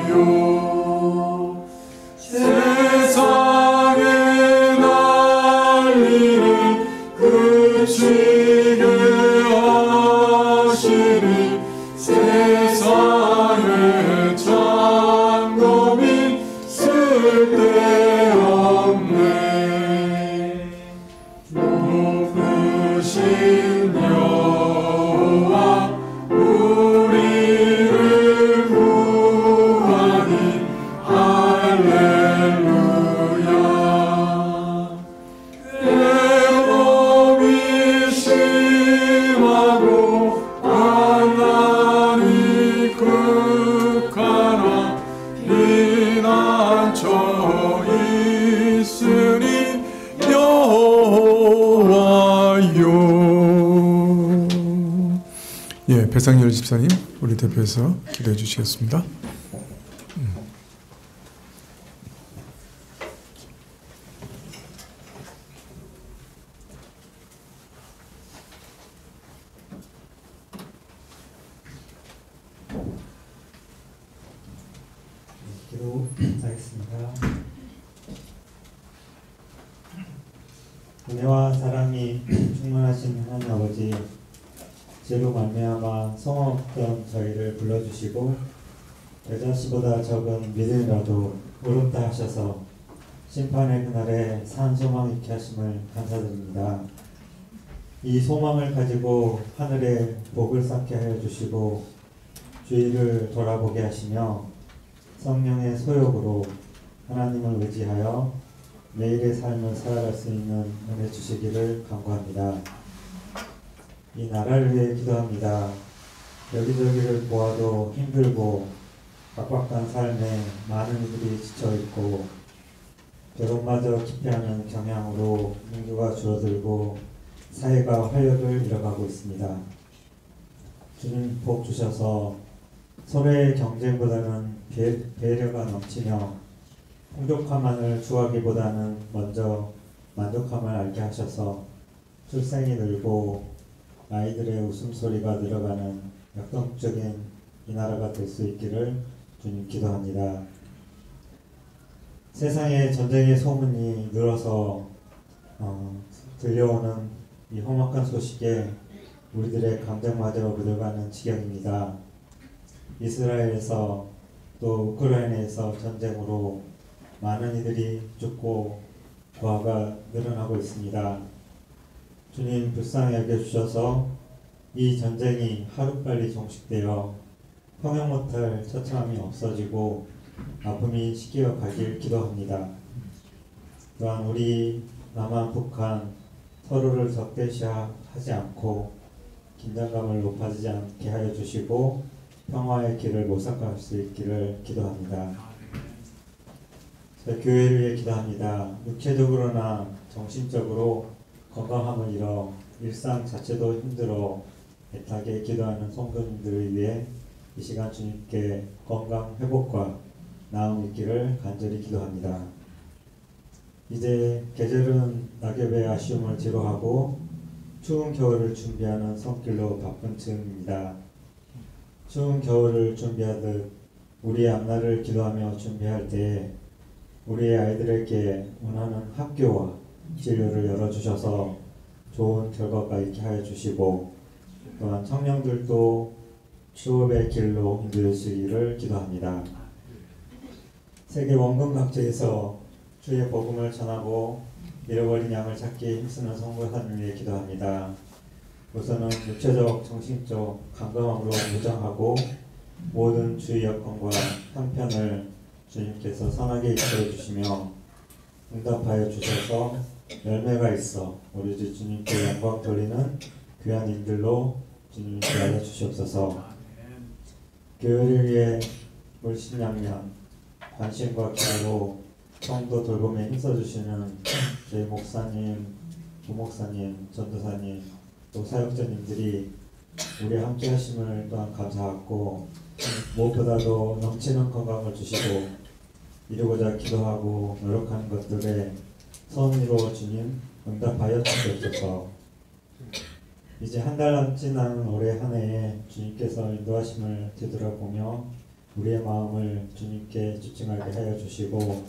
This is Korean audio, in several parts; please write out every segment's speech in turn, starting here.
피난처요 세상에 난리를 그치게 하시리 세상에 장검이 쓸데없네 높으신 여호와 우리를 구하니 할렐루야 괴로움이 심하고 만난이 극하나 피난처 있으니 여호와요. 예, 배상열 집사님 우리 대표해서 기도해 주시겠습니다. 기도하겠습니다. 은혜와 사랑이 충만하신 하나님 아버지, 죄로 말미암아 성없던 저희를 불러주시고 여자씨보다 적은 믿음이라도 의롭다 하셔서 심판의 그날에 산 소망 있게 하심을 감사드립니다. 이 소망을 가지고 하늘에 복을 쌓게 하여 주시고 주위를 돌아보게 하시며 성령의 소욕으로 하나님을 의지하여 매일의 삶을 살아갈 수 있는 은혜 주시기를 간구합니다. 이 나라를 위해 기도합니다. 여기저기를 보아도 힘들고 각박한 삶에 많은 이들이 지쳐있고 결혼마저 기피하는 경향으로 인구가 줄어들고 사회가 활력을 잃어가고 있습니다. 주님 복 주셔서 서로의 경쟁보다는 배려가 넘치며 풍족함만을 추구하기보다는 먼저 만족함을 알게 하셔서 출생이 늘고 아이들의 웃음소리가 늘어가는 역동적인 이 나라가 될 수 있기를 주님 기도합니다. 세상에 전쟁의 소문이 늘어서 들려오는 이 험악한 소식에 우리들의 감정마저 묻어가는 지경입니다. 이스라엘에서 또 우크라이나에서 전쟁으로 많은 이들이 죽고 고아가 늘어나고 있습니다. 주님 불쌍히 여겨주셔서 이 전쟁이 하루빨리 종식되어 평행 못할 처참함이 없어지고 아픔이 식겨 가길 기도합니다. 또한 우리 남한 북한 서로를 적대시하지 않고 긴장감을 높아지지 않게 하여 주시고 평화의 길을 모색할 수 있기를 기도합니다. 저희 교회를 위해 기도합니다. 육체적으로나 정신적으로 건강함을 잃어 일상 자체도 힘들어 애타게 기도하는 성도님들을 위해 이 시간 주님께 건강 회복과 나음이 있기를 간절히 기도합니다. 이제 계절은 낙엽의 아쉬움을 제거하고 추운 겨울을 준비하는 손길로 바쁜 즈음입니다. 추운 겨울을 준비하듯 우리의 앞날을 기도하며 준비할 때 우리의 아이들에게 원하는 학교와 진로를 열어주셔서 좋은 결과가 있게 하여 주시고 또한 청년들도 취업의 길로 인도해주시기를 기도합니다. 세계 원근 각지에서 주의 복음을 전하고 잃어버린 양을 찾기 힘쓰는 성도사님을 위해 기도합니다. 우선은 육체적, 정신적 강건함으로 무장하고 모든 주의 여건과 형편을 주님께서 선하게 이끌어 주시며 응답하여 주셔서 열매가 있어 우리 주 주님께 영광 돌리는 귀한 인들로 주님께 알려 주시옵소서. 교회를 위해 물심양면 관심과 기도로 성도 돌봄에 힘써주시는 저희 목사님, 부목사님, 전도사님, 또 사역자님들이 우리 함께 하심을 또한 감사하고 무엇보다도 넘치는 건강을 주시고 이루고자 기도하고 노력하는 것들에 선의로 주님 응답하여 주시옵소서. 이제 한 달 남지 않은 올해 한 해에 주님께서 인도하심을 되돌아보며 우리의 마음을 주님께 집중하게 하여 주시고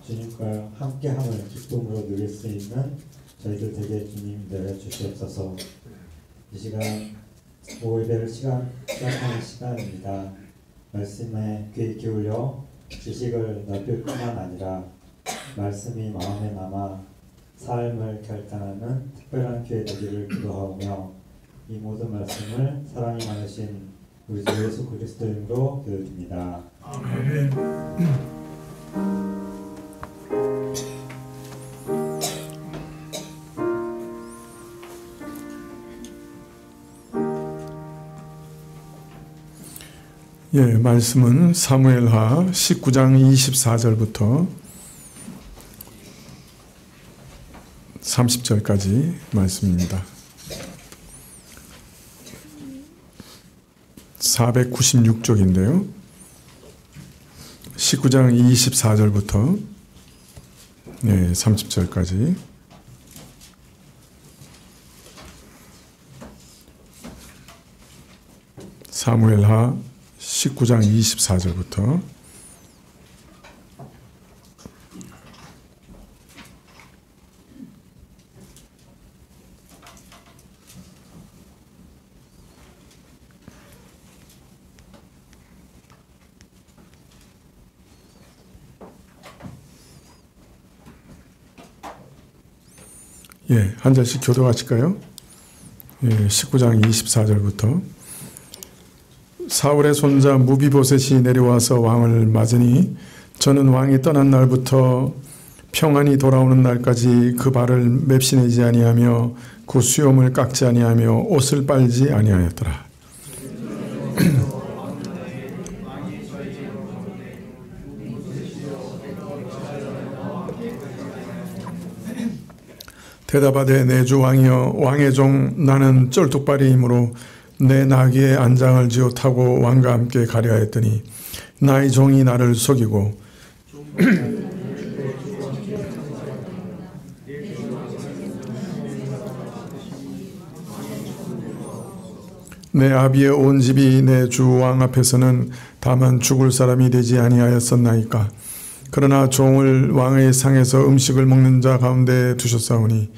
주님과 함께함을 기쁨으로 누릴 수 있는 저희들 되게 주님 내려 주시옵소서. 이 시간 오후예배를 시작하는 시간입니다. 말씀에 귀 기울여 지식을 넓힐 뿐만 아니라 말씀이 마음에 남아 삶을 결단하는 특별한 기회 되기를 기도하오며 이 모든 말씀을 사랑이 많으신 우리 주 예수 그리스도 이름으로 기도드립니다. 아멘. 예, 말씀은 사무엘하 19장 24절부터 30절까지 말씀입니다. 496쪽인데요. 19장 24절부터 30절까지 사무엘하 19장 24절부터 한 절씩 교도하실까요? 19장 24절부터 사울의 손자 무비보셋이 내려와서 왕을 맞으니 저는 왕이 떠난 날부터 평안히 돌아오는 날까지 그 발을 맵시내지 아니하며 그 수염을 깎지 아니하며 옷을 빨지 아니하였더라. 대답하되 내 주 왕이여 왕의 종 나는 쩔뚝발이이므로 내 나귀의 안장을 지어 타고 왕과 함께 가려 했더니 나의 종이 나를 속이고 내 아비의 온 집이 내 주 왕 앞에서는 다만 죽을 사람이 되지 아니하였었나이까. 그러나 종을 왕의 상에서 음식을 먹는 자 가운데 두셨사오니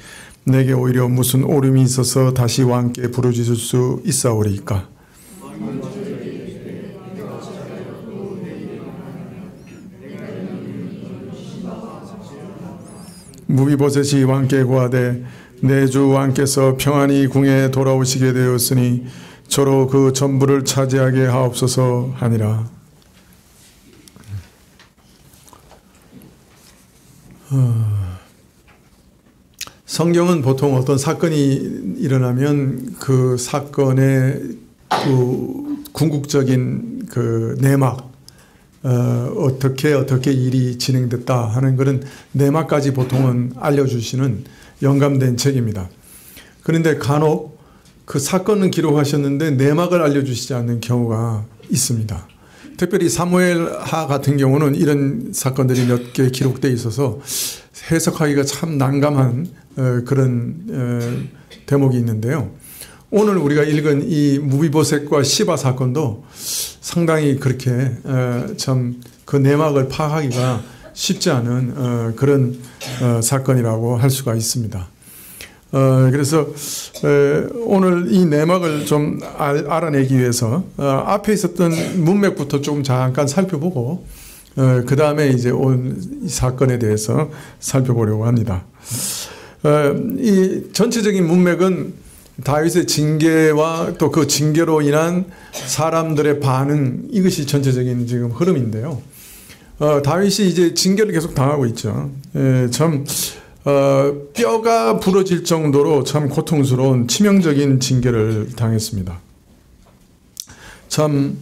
내게 오히려 무슨 오름이 있어서 다시 왕께 부르짖을 수 있사오리이까. 무비보셋이 왕께 고하되 내 주 왕께서 평안히 궁에 돌아오시게 되었으니 저로 그 전부를 차지하게 하옵소서 하니라. 성경은 보통 어떤 사건이 일어나면 그 사건의 그 궁극적인 그 내막, 어떻게 일이 진행됐다 하는 그런 내막까지 보통은 알려주시는 영감된 책입니다. 그런데 간혹 그 사건은 기록하셨는데 내막을 알려주시지 않는 경우가 있습니다. 특별히 사무엘하 같은 경우는 이런 사건들이 몇 개 기록되어 있어서 해석하기가 참 난감한 그런 대목이 있는데요. 오늘 우리가 읽은 이 무비보셋과 시바 사건도 상당히 그렇게 참 그 내막을 파악하기가 쉽지 않은 그런 사건이라고 할 수가 있습니다. 그래서 오늘 이 내막을 좀 알아내기 위해서 앞에 있었던 문맥부터 조금 잠깐 살펴보고 그 다음에 이제 온 이 사건에 대해서 살펴보려고 합니다. 이 전체적인 문맥은 다윗의 징계와 또 그 징계로 인한 사람들의 반응, 이것이 전체적인 지금 흐름인데요. 다윗이 이제 징계를 계속 당하고 있죠. 참 뼈가 부러질 정도로 참 고통스러운 치명적인 징계를 당했습니다. 참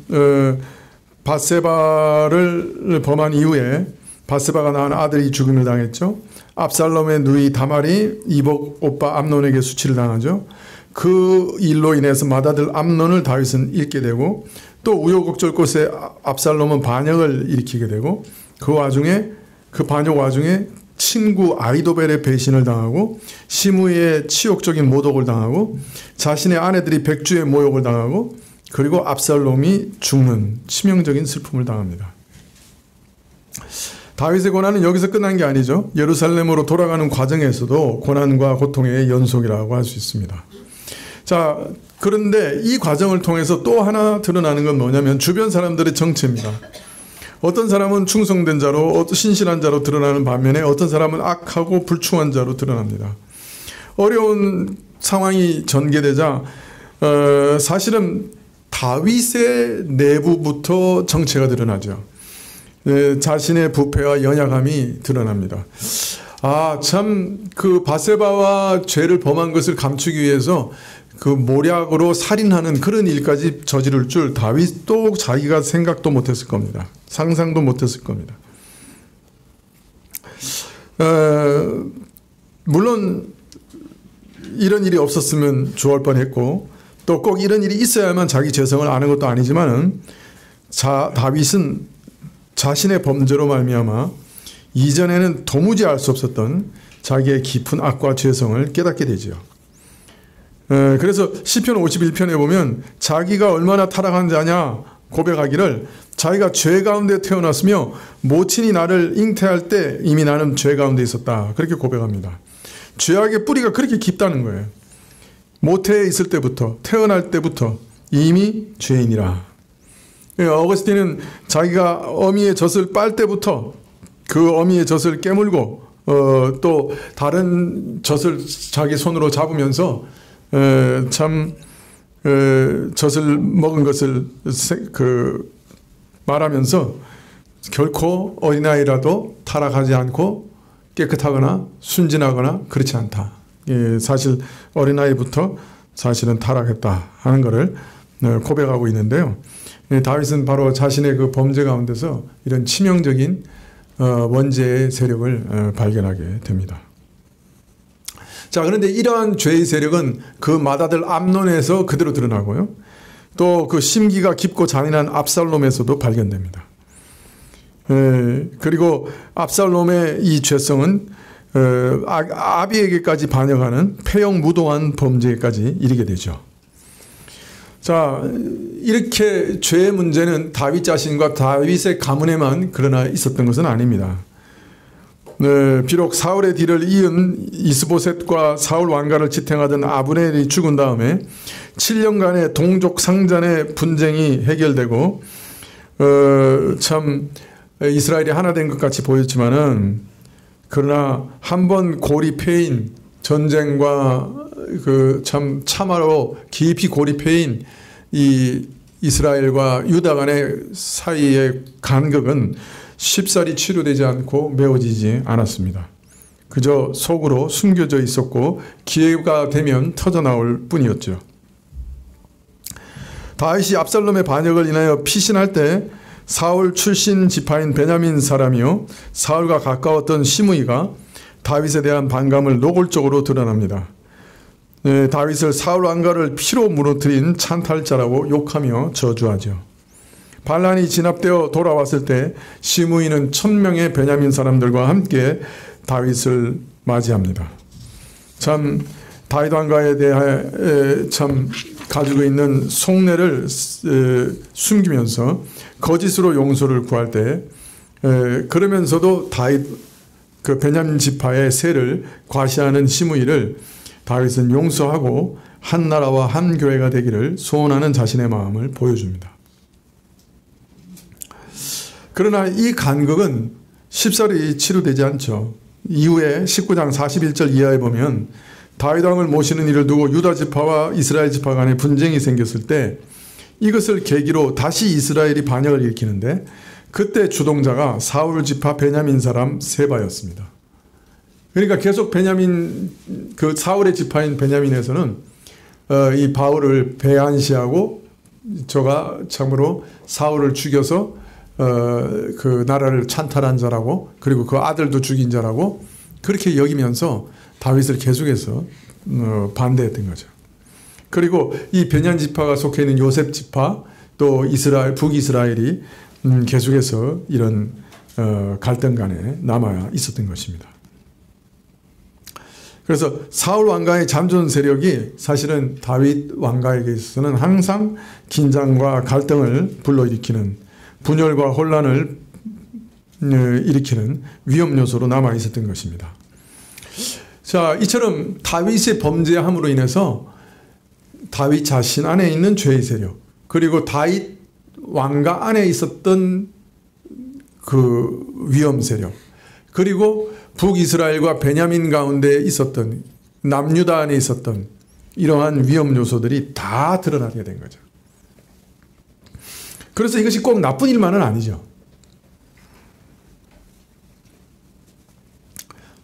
밧세바를 범한 이후에 밧세바가 낳은 아들이 죽음을 당했죠. 압살롬의 누이 다말이 이복 오빠 암논에게 수치를 당하죠. 그 일로 인해서 맏아들 암논을 다윗은 잃게 되고 또 우여곡절 곳에 압살롬은 반역을 일으키게 되고 그 와중에 그 반역 와중에 친구 아이도벨의 배신을 당하고 시므이의 치욕적인 모독을 당하고 자신의 아내들이 백주의 모욕을 당하고 그리고 압살롬이 죽는 치명적인 슬픔을 당합니다. 다윗의 고난은 여기서 끝난 게 아니죠. 예루살렘으로 돌아가는 과정에서도 고난과 고통의 연속이라고 할 수 있습니다. 자, 그런데 이 과정을 통해서 또 하나 드러나는 건 뭐냐면 주변 사람들의 정체입니다. 어떤 사람은 충성된 자로 신실한 자로 드러나는 반면에 어떤 사람은 악하고 불충한 자로 드러납니다. 어려운 상황이 전개되자 사실은 다윗의 내부부터 정체가 드러나죠. 자신의 부패와 연약함이 드러납니다. 참 그 바세바와 죄를 범한 것을 감추기 위해서 그 모략으로 살인하는 그런 일까지 저지를 줄 다윗도 자기가 생각도 못했을 겁니다. 상상도 못했을 겁니다. 물론 이런 일이 없었으면 좋을 뻔했고 또 꼭 이런 일이 있어야만 자기 죄성을 아는 것도 아니지만은 다윗은 자신의 범죄로 말미암아 이전에는 도무지 알 수 없었던 자기의 깊은 악과 죄성을 깨닫게 되죠. 그래서 시편 51편에 보면 자기가 얼마나 타락한 자냐 고백하기를 자기가 죄 가운데 태어났으며 모친이 나를 잉태할 때 이미 나는 죄 가운데 있었다. 그렇게 고백합니다. 죄악의 뿌리가 그렇게 깊다는 거예요. 모태에 있을 때부터 태어날 때부터 이미 죄인이라. 어거스틴은 자기가 어미의 젖을 빨 때부터 그 어미의 젖을 깨물고 또 다른 젖을 자기 손으로 잡으면서 젖을 먹은 것을 말하면서 결코 어린아이라도 타락하지 않고 깨끗하거나 순진하거나 그렇지 않다. 사실 어린아이부터 사실은 타락했다 하는 것을 고백하고 있는데요. 다윗은 바로 자신의 그 범죄 가운데서 이런 치명적인 원죄의 세력을 발견하게 됩니다. 자, 그런데 이러한 죄의 세력은 그 맏아들 암논에서 그대로 드러나고요. 또 그 심기가 깊고 잔인한 압살롬에서도 발견됩니다. 그리고 압살롬의 이 죄성은 아비에게까지 반영하는 폐영무동한 범죄까지 이르게 되죠. 자, 이렇게 죄의 문제는 다윗 자신과 다윗의 가문에만 그러나 있었던 것은 아닙니다. 비록 사울의 뒤를 이은 이스보셋과 사울 왕가를 지탱하던 아브넬이 죽은 다음에 7년간의 동족 상잔의 분쟁이 해결되고 참 이스라엘이 하나 된 것 같이 보였지만은 그러나 한 번 고립해인 전쟁과 그 참화로 깊이 고립해인 이 이스라엘과 유다 간의 사이의 간극은 쉽사리 치료되지 않고 메워지지 않았습니다. 그저 속으로 숨겨져 있었고 기회가 되면 터져나올 뿐이었죠. 다윗이 압살롬의 반역을 인하여 피신할 때 사울 출신 지파인 베냐민 사람이요 사울과 가까웠던 시므이가 다윗에 대한 반감을 노골적으로 드러납니다. 다윗을 사울 왕가를 피로 무너뜨린 찬탈자라고 욕하며 저주하죠. 반란이 진압되어 돌아왔을 때 시므이는 1000명의 베냐민 사람들과 함께 다윗을 맞이합니다. 참 다윗 왕가에 대해 참 가지고 있는 속내를 숨기면서 거짓으로 용서를 구할 때 그러면서도 다윗 그 베냐민 지파의 세를 과시하는 시므이를 다윗은 용서하고 한 나라와 한 교회가 되기를 소원하는 자신의 마음을 보여줍니다. 그러나 이 간극은 쉽사리 치료되지 않죠. 이후에 19장 41절 이하에 보면 다윗 왕을 모시는 일을 두고 유다 지파와 이스라엘 지파 간에 분쟁이 생겼을 때 이것을 계기로 다시 이스라엘이 반역을 일으키는데 그때 주동자가 사울 지파 베냐민 사람 세바였습니다. 그러니까 계속 베냐민 그 사울의 지파인 베냐민에서는 이 바울을 배한시하고 저가 참으로 사울을 죽여서 그 나라를 찬탈한 자라고 그리고 그 아들도 죽인 자라고 그렇게 여기면서 다윗을 계속해서 반대했던 거죠. 그리고 이 베냐민 지파가 속해 있는 요셉 지파 또 이스라엘 북이스라엘이 계속해서 이런 갈등 간에 남아 있었던 것입니다. 그래서 사울 왕가의 잠존 세력이 사실은 다윗 왕가에게 있어서는 항상 긴장과 갈등을 불러일으키는, 분열과 혼란을 일으키는 위험 요소로 남아 있었던 것입니다. 자, 이처럼 다윗의 범죄함으로 인해서 다윗 자신 안에 있는 죄의 세력, 그리고 다윗 왕가 안에 있었던 그 위험 세력, 그리고 북이스라엘과 베냐민 가운데 있었던, 남유다 안에 있었던 이러한 위험 요소들이 다 드러나게 된 거죠. 그래서 이것이 꼭 나쁜 일만은 아니죠.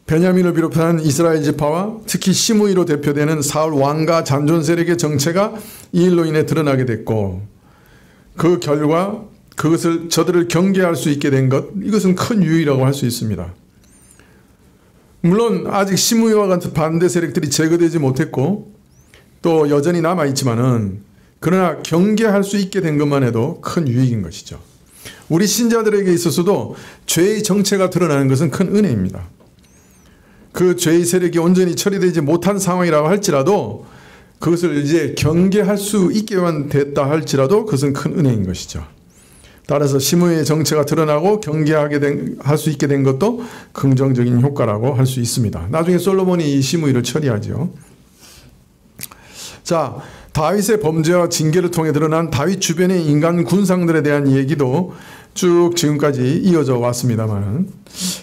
베냐민을 비롯한 이스라엘 지파와 특히 시므이로 대표되는 사울 왕가 잠존 세력의 정체가 이 일로 인해 드러나게 됐고, 그 결과 그것을 저들을 경계할 수 있게 된 것, 이것은 큰 유의라고 할 수 있습니다. 물론 아직 시므이와 같은 반대 세력들이 제거되지 못했고 또 여전히 남아있지만은, 그러나 경계할 수 있게 된 것만 해도 큰 유익인 것이죠. 우리 신자들에게 있어서도 죄의 정체가 드러나는 것은 큰 은혜입니다. 그 죄의 세력이 온전히 처리되지 못한 상황이라고 할지라도, 그것을 이제 경계할 수 있게만 됐다 할지라도 그것은 큰 은혜인 것이죠. 따라서 시므이의 정체가 드러나고 할 수 있게 된 것도 긍정적인 효과라고 할 수 있습니다. 나중에 솔로몬이 이 시므이를 처리하죠. 자, 다윗의 범죄와 징계를 통해 드러난 다윗 주변의 인간 군상들에 대한 얘기도 쭉 지금까지 이어져 왔습니다만,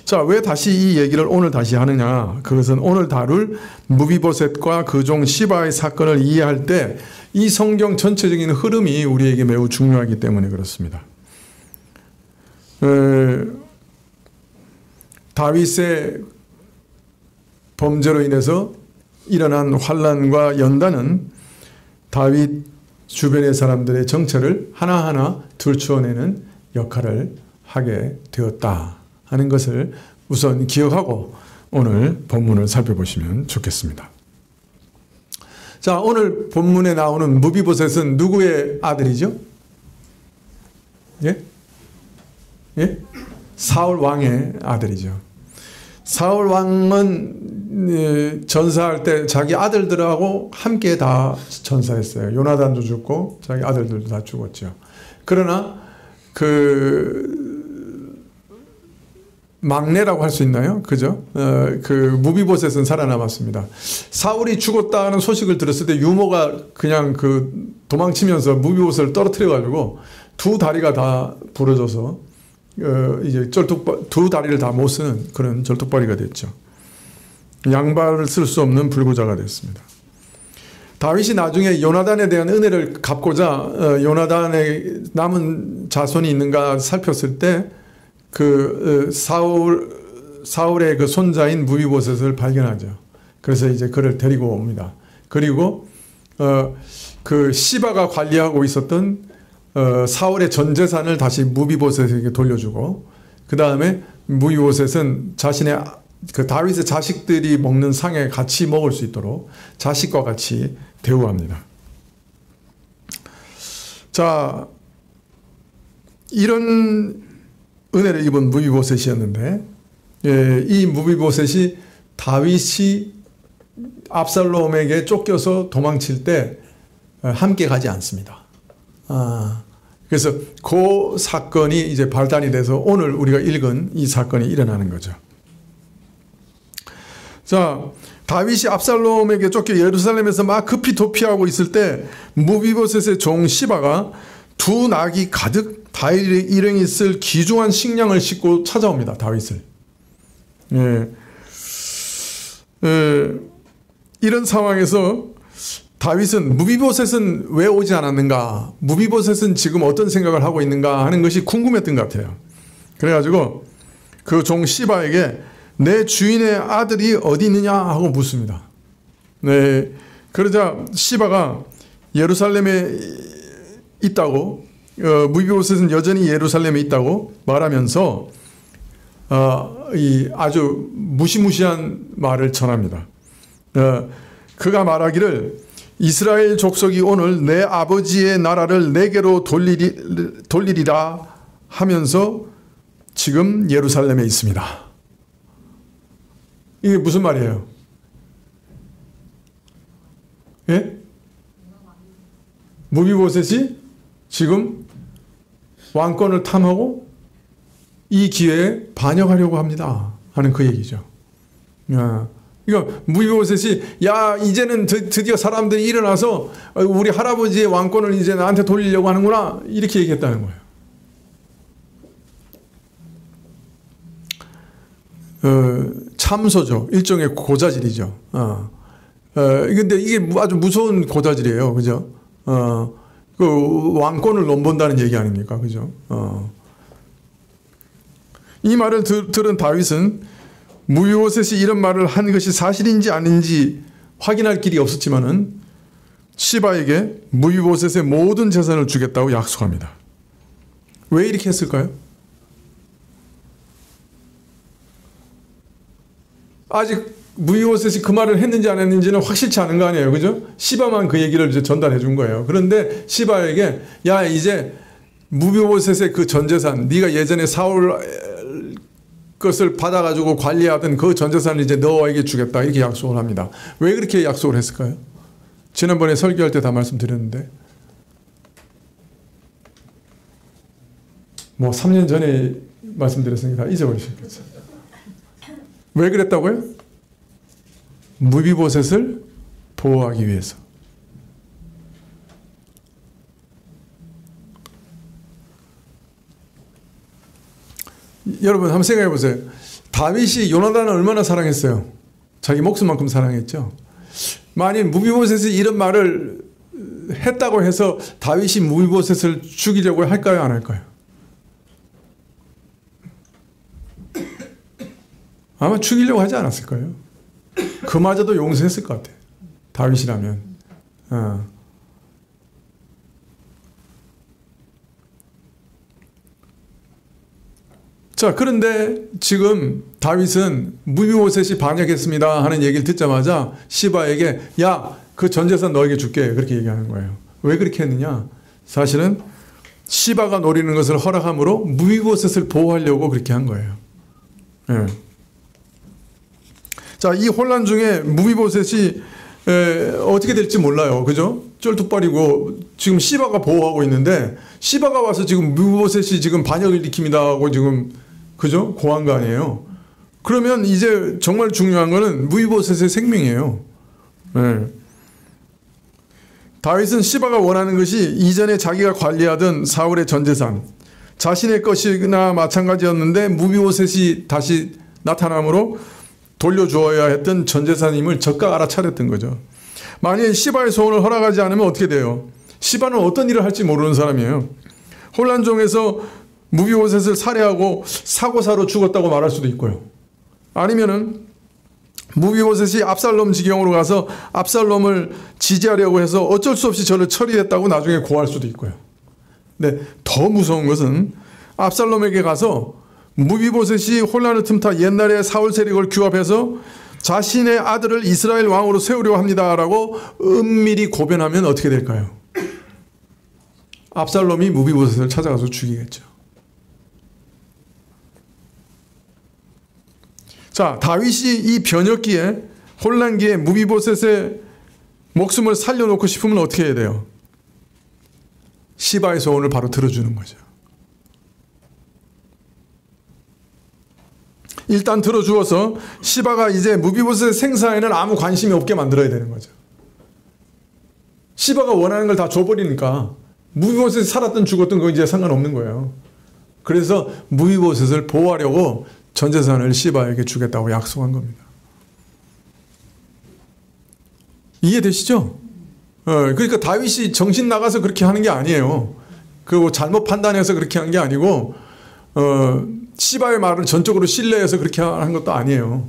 자, 왜 다시 이 얘기를 오늘 다시 하느냐? 그것은 오늘 다룰 무비보셋과 그 종 시바의 사건을 이해할 때 이 성경 전체적인 흐름이 우리에게 매우 중요하기 때문에 그렇습니다. 다윗의 범죄로 인해서 일어난 환난과 연단은 다윗 주변의 사람들의 정체를 하나하나 들추어내는 역할을 하게 되었다 하는 것을 우선 기억하고 오늘 본문을 살펴보시면 좋겠습니다. 자, 오늘 본문에 나오는 무비보셋은 누구의 아들이죠? 예? 예? 사울 왕의 아들이죠. 사울 왕은 전사할 때 자기 아들들하고 함께 다 전사했어요. 요나단도 죽고 자기 아들들도 다 죽었죠. 그러나 그 막내라고 할 수 있나요? 그죠? 그 무비보셋은 살아남았습니다. 사울이 죽었다는 소식을 들었을 때 유모가 그냥 그 도망치면서 무비보셋을 떨어뜨려 가지고 두 다리가 다 부러져서 이제 두 다리를 다 못 쓰는 그런 절뚝발이가 됐죠. 양발을 쓸 수 없는 불구자가 됐습니다. 다윗이 나중에 요나단에 대한 은혜를 갚고자 요나단의 남은 자손이 있는가 살폈을 때 그 사울의 그 손자인 무비보셋을 발견하죠. 그래서 이제 그를 데리고 옵니다. 그리고 그 시바가 관리하고 있었던 사울의 전 재산을 다시 무비보셋에게 돌려주고, 그 다음에 무비보셋은 자신의 그 다윗의 자식들이 먹는 상에 같이 먹을 수 있도록 자식과 같이 대우합니다. 자, 이런 은혜를 입은 무비보셋이었는데, 이 무비보셋이 다윗이 압살롬에게 쫓겨서 도망칠 때 함께 가지 않습니다. 그래서 그 사건이 이제 발단이 돼서 오늘 우리가 읽은 이 사건이 일어나는 거죠. 자, 다윗이 압살롬에게 쫓겨 예루살렘에서 막 급히 도피하고 있을 때 무비보셋의 종 시바가 두 낙이 가득 다윗 일행이 쓸 귀중한 식량을 싣고 찾아옵니다. 다윗을. 이런 상황에서 다윗은 무비보셋은 왜 오지 않았는가, 무비보셋은 지금 어떤 생각을 하고 있는가 하는 것이 궁금했던 것 같아요. 그래가지고 그 종 시바에게 내 주인의 아들이 어디 있느냐 하고 묻습니다. 네, 그러자 시바가 예루살렘에 있다고, 무비보셋은 여전히 예루살렘에 있다고 말하면서 이 아주 무시무시한 말을 전합니다. 그가 말하기를 이스라엘 족속이 오늘 내 아버지의 나라를 내게로 돌리리라 하면서 지금 예루살렘에 있습니다. 이게 무슨 말이에요? 예? 무비보셋이 지금 왕권을 탐하고 이 기회에 반역하려고 합니다 하는 그 얘기죠. 그러니까 무비보셋이 야 이제는 드디어 사람들이 일어나서 우리 할아버지의 왕권을 이제 나한테 돌리려고 하는구나 이렇게 얘기했다는 거예요. 참소죠. 일종의 고자질이죠. 근데 이게 아주 무서운 고자질이에요. 그죠? 그 왕권을 넘본다는 얘기 아닙니까? 그죠? 이 말을 들은 다윗은 무비보셋이 이런 말을 한 것이 사실인지 아닌지 확인할 길이 없었지만은 시바에게 무비보셋의 모든 재산을 주겠다고 약속합니다. 왜 이렇게 했을까요? 아직 무비보셋이 그 말을 했는지 안 했는지는 확실치 않은 거 아니에요. 그죠? 시바만 그 얘기를 이제 전달해 준 거예요. 그런데 시바에게 야 이제 무비보셋의 그 전재산 네가 예전에 사울 것을 받아가지고 관리하던 그 전재산을 이제 너에게 주겠다 이렇게 약속을 합니다. 왜 그렇게 약속을 했을까요? 지난번에 설교할 때 다 말씀드렸는데 뭐 3년 전에 말씀드렸으니까 다 잊어버리셨겠어요. 왜 그랬다고요? 무비보셋을 보호하기 위해서. 여러분 한번 생각해 보세요. 다윗이 요나단을 얼마나 사랑했어요? 자기 목숨만큼 사랑했죠. 만일 무비보셋이 이런 말을 했다고 해서 다윗이 무비보셋을 죽이려고 할까요? 안 할까요? 아마 죽이려고 하지 않았을 거예요. 그마저도 용서했을 것 같아요. 다윗이라면. 자, 그런데 지금 다윗은 무비보셋이 반역했습니다 하는 얘기를 듣자마자 시바에게 야, 그 전재산 너에게 줄게 그렇게 얘기하는 거예요. 왜 그렇게 했느냐? 사실은 시바가 노리는 것을 허락함으로 무비보셋을 보호하려고 그렇게 한 거예요. 네. 자, 이 혼란 중에 무비보셋이 어떻게 될지 몰라요. 그죠? 쩔뚝거리고 지금 시바가 보호하고 있는데 시바가 와서 지금 무비보셋이 지금 반역을 일으킵니다 하고 지금 그죠? 고한 거 아니에요. 그러면 이제 정말 중요한 거는 무비보셋의 생명이에요. 네. 다윗은 시바가 원하는 것이 이전에 자기가 관리하던 사울의 전재산 자신의 것이나 마찬가지였는데 무비보셋이 다시 나타남으로 돌려주어야 했던 전재산임을 적각 알아차렸던 거죠. 만일 시바의 소원을 허락하지 않으면 어떻게 돼요? 시바는 어떤 일을 할지 모르는 사람이에요. 혼란 중에서 무비보셋을 살해하고 사고사로 죽었다고 말할 수도 있고요. 아니면은 무비보셋이 압살롬 지경으로 가서 압살롬을 지지하려고 해서 어쩔 수 없이 저를 처리했다고 나중에 고할 수도 있고요. 근데 더 무서운 것은 압살롬에게 가서 무비보셋이 혼란을 틈타 옛날에 사울 세력을 규합해서 자신의 아들을 이스라엘 왕으로 세우려고 합니다라고 은밀히 고변하면 어떻게 될까요? 압살롬이 무비보셋을 찾아가서 죽이겠죠. 자, 다윗이 이 변혁기에 혼란기에 무비보셋의 목숨을 살려놓고 싶으면 어떻게 해야 돼요? 시바의 소원을 바로 들어주는 거죠. 일단 들어주어서 시바가 이제 무비보셋의 생사에는 아무 관심이 없게 만들어야 되는 거죠. 시바가 원하는 걸 다 줘버리니까 무비보셋이 살았든 죽었든 그거 이제 상관없는 거예요. 그래서 무비보셋을 보호하려고 전재산을 시바에게 주겠다고 약속한 겁니다. 이해되시죠? 그러니까 다윗이 정신 나가서 그렇게 하는 게 아니에요. 그리고 잘못 판단해서 그렇게 한 게 아니고 시바의 말을 전적으로 신뢰해서 그렇게 한 것도 아니에요.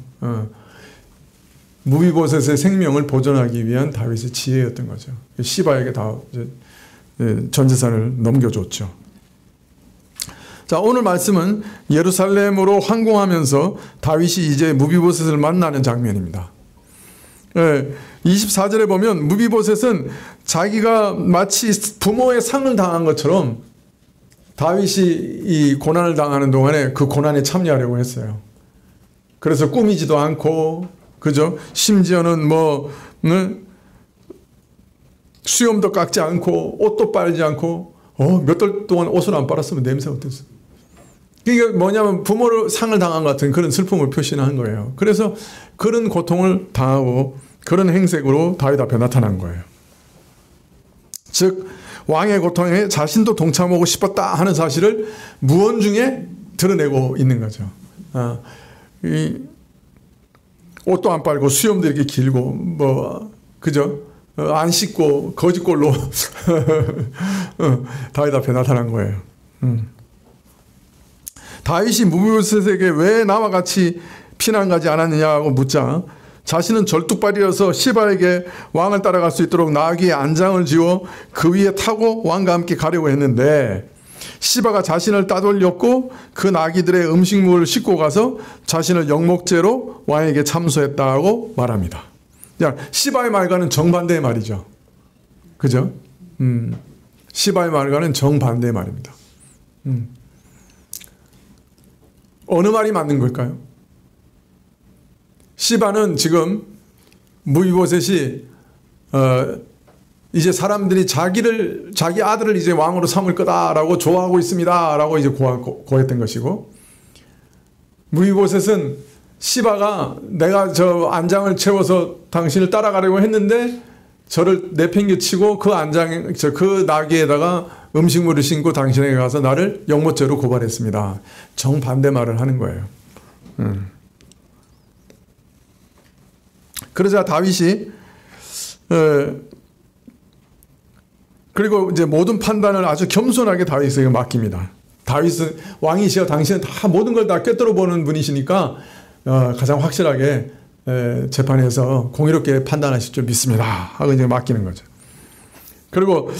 무비보셋의 생명을 보존하기 위한 다윗의 지혜였던 거죠. 시바에게 다 전재산을 넘겨줬죠. 자, 오늘 말씀은 예루살렘으로 항공하면서 다윗이 이제 무비보셋을 만나는 장면입니다. 24절에 보면 무비보셋은 자기가 마치 부모의 상을 당한 것처럼 다윗이 이 고난을 당하는 동안에 그 고난에 참여하려고 했어요. 그래서 꾸미지도 않고, 그죠? 심지어는 수염도 깎지 않고 옷도 빨지 않고 몇 달 동안 옷을 안 빨았으면 냄새 어땠어? 이게 뭐냐면 부모를 상을 당한 것 같은 그런 슬픔을 표시하는 거예요. 그래서 그런 고통을 당하고 그런 행색으로 다윗 앞에 나타난 거예요. 즉 왕의 고통에 자신도 동참하고 싶었다 하는 사실을 무언 중에 드러내고 있는 거죠. 이 옷도 안 빨고 수염도 이렇게 길고 그죠? 안 씻고 거짓골로 다윗 앞에 나타난 거예요. 다윗이 무비보셋에게 왜 나와 같이 피난 가지 않았느냐고 묻자 자신은 절뚝발이어서 시바에게 왕을 따라갈 수 있도록 나귀에 안장을 지어 그 위에 타고 왕과 함께 가려고 했는데 시바가 자신을 따돌렸고 그 나귀들의 음식물을 싣고 가서 자신을 영목죄로 왕에게 참소했다고 말합니다. 시바의 말과는 정반대의 말이죠. 그죠? 시바의 말과는 정반대의 말입니다. 어느 말이 맞는 걸까요? 시바는 지금 무비보셋이 이제 사람들이 자기 아들을 이제 왕으로 삼을 거다라고 좋아하고 있습니다라고 이제 고했던 것이고, 무비보셋은 시바가 내가 저 안장을 채워서 당신을 따라가려고 했는데 저를 내팽개치고 그 나귀에다가 음식물을 신고 당신에게 가서 나를 영모죄로 고발했습니다. 정반대 말을 하는 거예요. 그러자 다윗이 그리고 이제 모든 판단을 아주 겸손하게 다윗에게 맡깁니다. 다윗은 왕이시여 당신은 다 모든 걸 다 꿰뚫어 보는 분이시니까 가장 확실하게 재판에서 공의롭게 판단하실 줄 믿습니다 하고 이제 맡기는 거죠. 그리고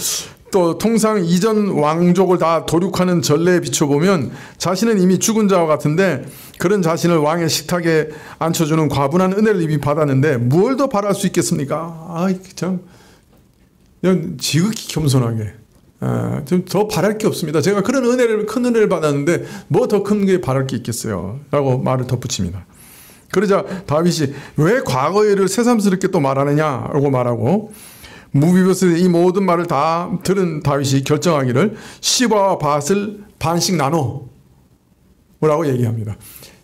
또 통상 이전 왕족을 다 도륙하는 전례에 비춰보면 자신은 이미 죽은 자와 같은데 그런 자신을 왕의 식탁에 앉혀주는 과분한 은혜를 이미 받았는데 뭘 더 바랄 수 있겠습니까? 참 지극히 겸손하게 좀 더 바랄 게 없습니다. 제가 그런 큰 은혜를 받았는데 뭐 더 큰 게 바랄 게 있겠어요? 라고 말을 덧붙입니다. 그러자 다윗이 왜 과거의 일을 새삼스럽게 또 말하느냐고 말하고, 무비보셋의 이 모든 말을 다 들은 다윗이 결정하기를 시바와 밧을 반씩 나눠 뭐라고 얘기합니다.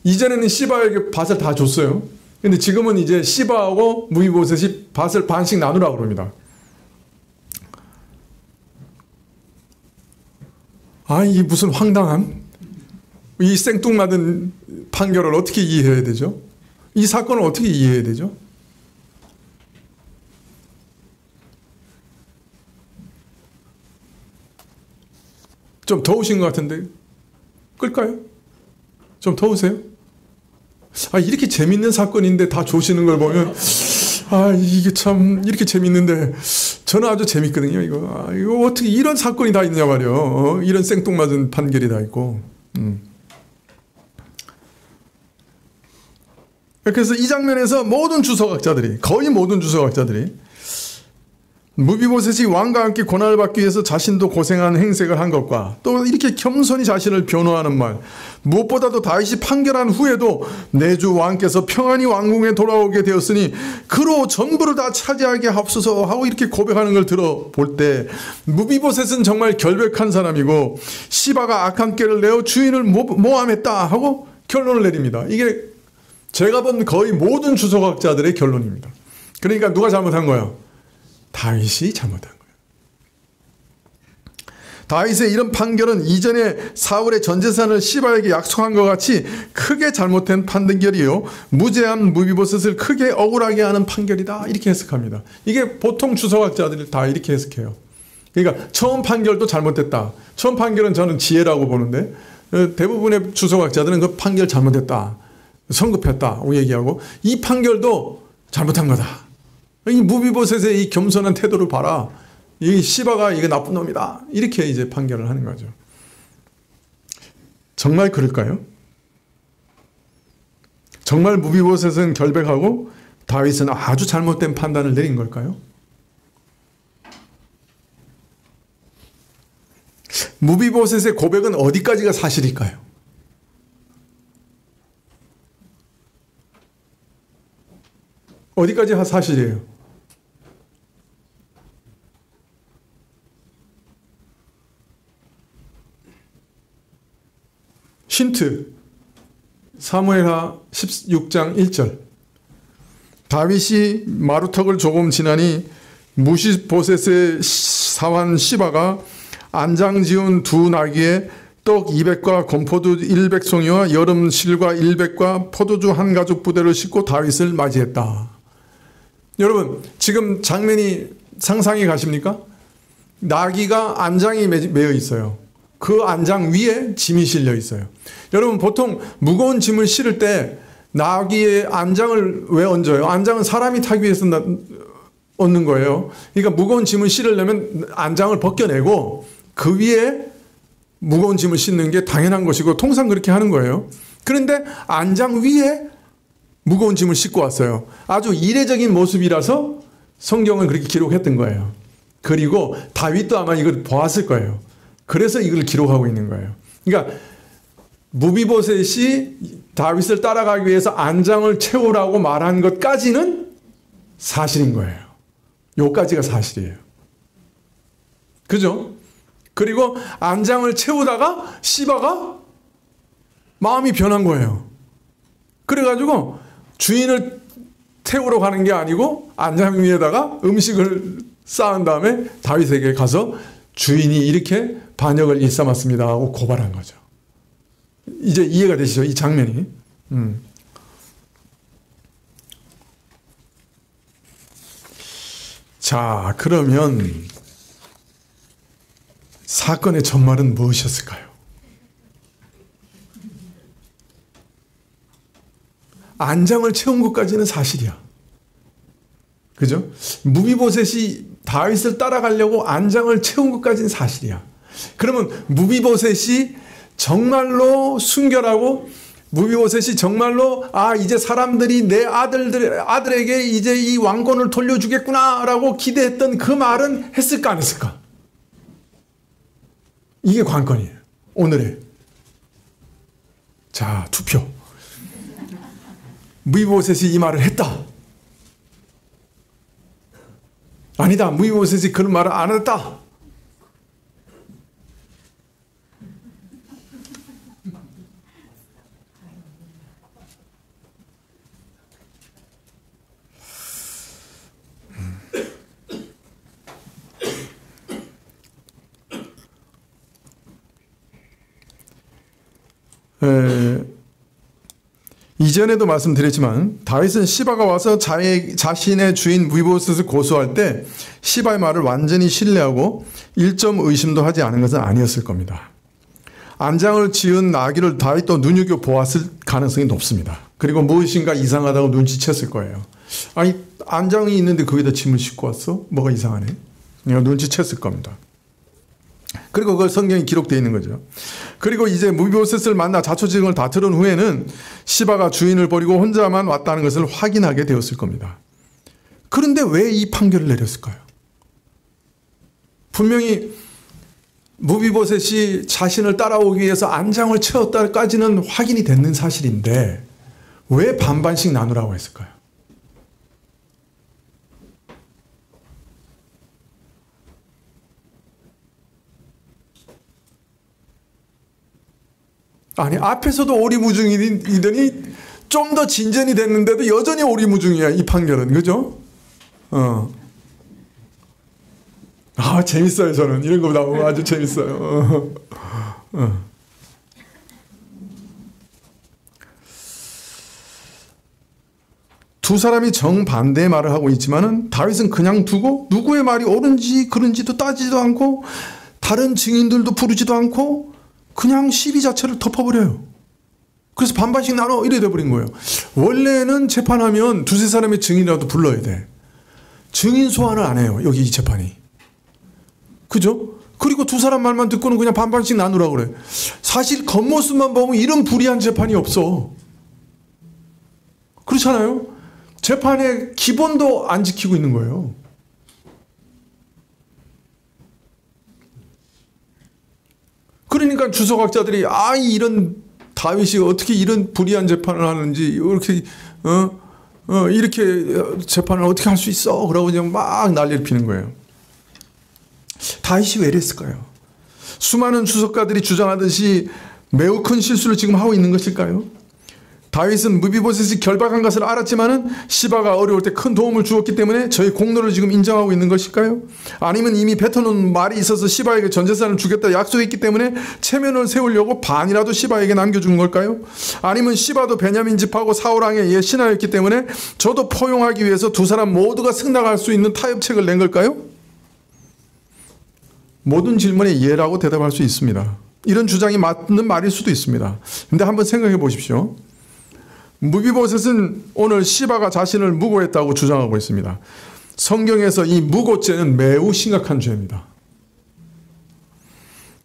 이전에는 시바에게 밧을 다 줬어요. 근데 지금은 이제 시바하고 무비보셋이 밧을 반씩 나누라고 그럽니다. 이게 무슨 황당한 이 생뚱맞은 판결을 어떻게 이해해야 되죠? 이 사건을 어떻게 이해해야 되죠? 좀 더우신 것 같은데 끌까요? 좀 더우세요? 이렇게 재밌는 사건인데 다 조시는 걸 보면 이게 참 이렇게 재밌는데 저는 아주 재밌거든요. 이거 어떻게 이런 사건이 다 있냐 말이에요. 이런 생뚱맞은 판결이 다 있고. 그래서 이 장면에서 거의 모든 주석학자들이 무비보셋이 왕과 함께 고난을 받기 위해서 자신도 고생한 행색을 한 것과 또 이렇게 겸손히 자신을 변호하는 말, 무엇보다도 다윗이 판결한 후에도 내 주 왕께서 평안히 왕궁에 돌아오게 되었으니 그로 전부를 다 차지하게 하옵소서 하고 이렇게 고백하는 걸 들어볼 때 무비보셋은 정말 결백한 사람이고 시바가 악한 꾀를 내어 주인을 모함했다 하고 결론을 내립니다. 이게 제가 본 거의 모든 주석학자들의 결론입니다. 그러니까 누가 잘못한 거예요? 다윗이 잘못한 거예요. 다윗의 이런 판결은 이전에 사울의 전 재산을 시바에게 약속한 것 같이 크게 잘못된 판결이요 무죄한 무비보셋을 크게 억울하게 하는 판결이다 이렇게 해석합니다. 이게 보통 주석학자들이 다 이렇게 해석해요. 그러니까 처음 판결도 잘못됐다. 처음 판결은 저는 지혜라고 보는데 대부분의 주석학자들은 그 판결 잘못됐다, 성급했다고 얘기하고 이 판결도 잘못한 거다. 이 무비보셋의 이 겸손한 태도를 봐라. 이 시바가 이게 나쁜 놈이다. 이렇게 이제 판결을 하는 거죠. 정말 그럴까요? 정말 무비보셋은 결백하고 다윗은 아주 잘못된 판단을 내린 걸까요? 무비보셋의 고백은 어디까지가 사실일까요? 어디까지 사실이에요? 힌트. 사무엘하 16장 1절. 다윗이 마루턱을 조금 지나니 무시보셋의 사환 시바가 안장 지은 두 나귀에 떡 200과 건포도 100송이와 여름 실과 100과 포도주 한 가죽 부대를 싣고 다윗을 맞이했다. 여러분, 지금 장면이 상상이 가십니까? 나귀가 안장이 매여 있어요. 그 안장 위에 짐이 실려 있어요. 여러분, 보통 무거운 짐을 실을 때 나귀의 안장을 왜 얹어요? 안장은 사람이 타기 위해서 얹는 거예요. 그러니까 무거운 짐을 실으려면 안장을 벗겨내고 그 위에 무거운 짐을 싣는 게 당연한 것이고 통상 그렇게 하는 거예요. 그런데 안장 위에 무거운 짐을 싣고 왔어요. 아주 이례적인 모습이라서 성경은 그렇게 기록했던 거예요. 그리고 다윗도 아마 이걸 보았을 거예요. 그래서 이걸 기록하고 있는 거예요. 그러니까 무비보셋이 다윗을 따라가기 위해서 안장을 채우라고 말한 것까지는 사실인 거예요. 요까지가 사실이에요. 그죠? 그리고 안장을 채우다가 시바가 마음이 변한 거예요. 그래가지고 주인을 태우러 가는 게 아니고 안장 위에다가 음식을 쌓은 다음에 다윗에게 가서 주인이 이렇게 반역을 일삼았습니다 하고 고발한 거죠. 이제 이해가 되시죠? 이 장면이. 자, 그러면 사건의 전말은 무엇이었을까요? 안장을 채운 것까지는 사실이야. 그죠? 무비보셋이 다윗을 따라가려고 안장을 채운 것까지는 사실이야. 그러면 무비보셋이 정말로 순결하고 무비보셋이 정말로 이제 사람들이 내 아들에게 이제 이 왕권을 돌려주겠구나라고 기대했던 그 말은 했을까 안 했을까? 이게 관건이에요. 오늘의. 자, 투표. 무비보셋이 이 말을 했다. 아니다. 무비보셋이 그런 말을 안 했다. 이전에도 말씀드렸지만 다윗은 시바가 와서 자신의 주인 무비보셋을 고소할 때 시바의 말을 완전히 신뢰하고 1점 의심도 하지 않은 것은 아니었을 겁니다. 안장을 지은 나귀를 다윗도 눈여겨보았을 가능성이 높습니다. 그리고 무엇인가 이상하다고 눈치챘을 거예요. 아니, 안장이 있는데 거기다 짐을 싣고 왔어? 뭐가 이상하네? 눈치챘을 겁니다. 그리고 그걸 성경에 기록되어 있는 거죠. 그리고 이제 무비보셋을 만나 자초지종을 다 들은 후에는 시바가 주인을 버리고 혼자만 왔다는 것을 확인하게 되었을 겁니다. 그런데 왜 이 판결을 내렸을까요? 분명히 무비보셋이 자신을 따라오기 위해서 안장을 채웠다까지는 확인이 됐는 사실인데 왜 반반씩 나누라고 했을까요? 아니, 앞에서도 오리무중이더니 좀 더 진전이 됐는데도 여전히 오리무중이야, 이 판결은. 그죠? 재밌어요, 저는. 이런 거 나오면 아주 재밌어요. 두 사람이 정반대의 말을 하고 있지만은 다윗은 그냥 두고 누구의 말이 옳은지 그른지도 따지지도 않고 다른 증인들도 부르지도 않고 그냥 시비 자체를 덮어버려요. 그래서 반반씩 나눠 이래 돼버린 거예요. 원래는 재판하면 두세 사람의 증인이라도 불러야 돼. 증인 소환을 안 해요. 여기 이 재판이. 그죠? 그리고 두 사람 말만 듣고는 그냥 반반씩 나누라고 그래. 사실 겉모습만 보면 이런 불리한 재판이 없어. 그렇잖아요? 재판의 기본도 안 지키고 있는 거예요. 그러니까 주석학자들이 이런 다윗이 어떻게 이런 불의한 재판을 하는지 이렇게 재판을 어떻게 할 수 있어? 그러고 그냥 막 난리를 피는 거예요. 다윗이 왜 이랬을까요? 수많은 주석가들이 주장하듯이 매우 큰 실수를 지금 하고 있는 것일까요? 다윗은 무비보셋이 결박한 것을 알았지만은 시바가 어려울 때 큰 도움을 주었기 때문에 저의 공로를 지금 인정하고 있는 것일까요? 아니면 이미 뱉어놓은 말이 있어서 시바에게 전 재산을 주겠다 약속했기 때문에 체면을 세우려고 반이라도 시바에게 남겨준 걸까요? 아니면 시바도 베냐민 집하고 사울 왕에 의해 신하였기 때문에 저도 포용하기 위해서 두 사람 모두가 승낙할 수 있는 타협책을 낸 걸까요? 모든 질문에 예라고 대답할 수 있습니다. 이런 주장이 맞는 말일 수도 있습니다. 근데 한번 생각해 보십시오. 무비보셋은 오늘 시바가 자신을 무고했다고 주장하고 있습니다. 성경에서 이 무고죄는 매우 심각한 죄입니다.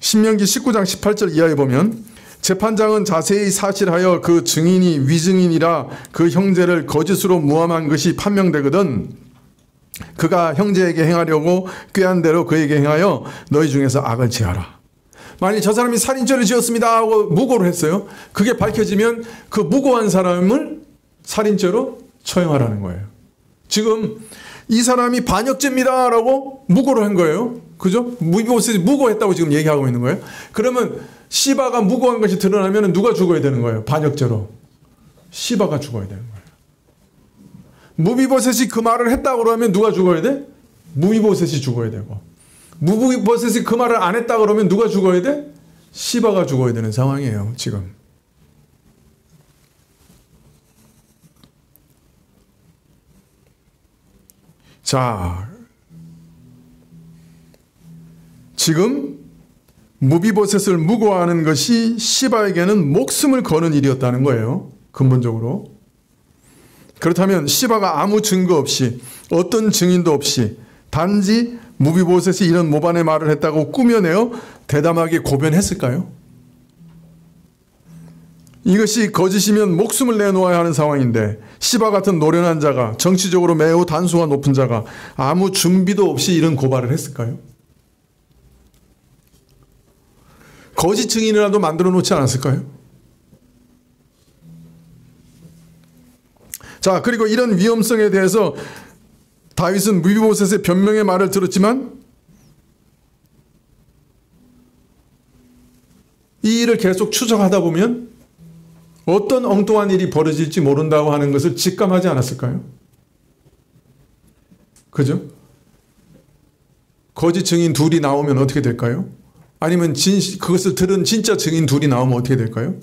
신명기 19장 18절 이하에 보면 재판장은 자세히 사실하여 그 증인이 위증인이라 그 형제를 거짓으로 무함한 것이 판명되거든 그가 형제에게 행하려고 꾀한 대로 그에게 행하여 너희 중에서 악을 지하라. 만약 저 사람이 살인죄를 지었습니다 하고 무고를 했어요. 그게 밝혀지면 그 무고한 사람을 살인죄로 처형하라는 거예요. 지금 이 사람이 반역죄입니다 라고 무고를 한 거예요. 그죠? 무비보셋이 무고했다고 지금 얘기하고 있는 거예요. 그러면 시바가 무고한 것이 드러나면 누가 죽어야 되는 거예요? 반역죄로. 시바가 죽어야 되는 거예요. 무비보셋이 그 말을 했다고 그러면 누가 죽어야 돼? 무비보셋이 죽어야 되고. 무비보셋이 그 말을 안 했다 그러면 누가 죽어야 돼? 시바가 죽어야 되는 상황이에요. 지금. 자, 지금 무비보셋을 무고하는 것이 시바에게는 목숨을 거는 일이었다는 거예요. 근본적으로. 그렇다면 시바가 아무 증거 없이 어떤 증인도 없이 단지 무비보셋이 이런 모반의 말을 했다고 꾸며내어 대담하게 고변했을까요? 이것이 거짓이면 목숨을 내놓아야 하는 상황인데 시바 같은 노련한 자가 정치적으로 매우 단수가 높은 자가 아무 준비도 없이 이런 고발을 했을까요? 거짓 증인이라도 만들어 놓지 않았을까요? 자, 그리고 이런 위험성에 대해서 다윗은 무비보셋의 변명의 말을 들었지만 이 일을 계속 추적하다 보면 어떤 엉뚱한 일이 벌어질지 모른다고 하는 것을 직감하지 않았을까요? 그죠? 거짓 증인 둘이 나오면 어떻게 될까요? 아니면 그것을 들은 진짜 증인 둘이 나오면 어떻게 될까요?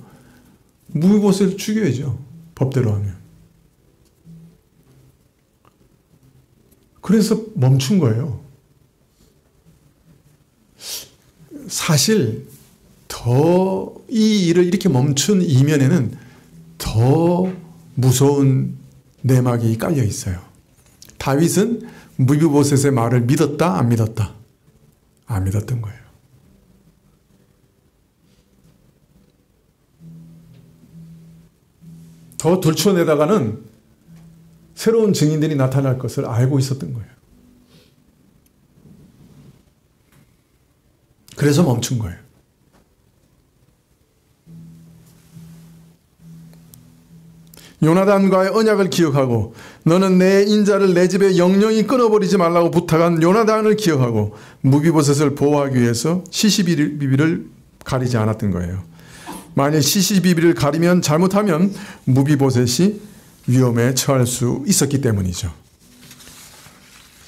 무비보셋을 죽여야죠. 법대로 하면. 그래서 멈춘 거예요. 사실 더 이 일을 이렇게 멈춘 이면에는 더 무서운 내막이 깔려 있어요. 다윗은 무비보셋의 말을 믿었다, 안 믿었다? 안 믿었던 거예요. 더 들춰내다가는 새로운 증인들이 나타날 것을 알고 있었던 거예요. 그래서 멈춘 거예요. 요나단과의 언약을 기억하고 너는 내 인자를 내 집에 영영히 끊어버리지 말라고 부탁한 요나단을 기억하고 무비보셋을 보호하기 위해서 시시비비를 가리지 않았던 거예요. 만일 시시비비를 가리면 잘못하면 무비보셋이 위험에 처할 수 있었기 때문이죠.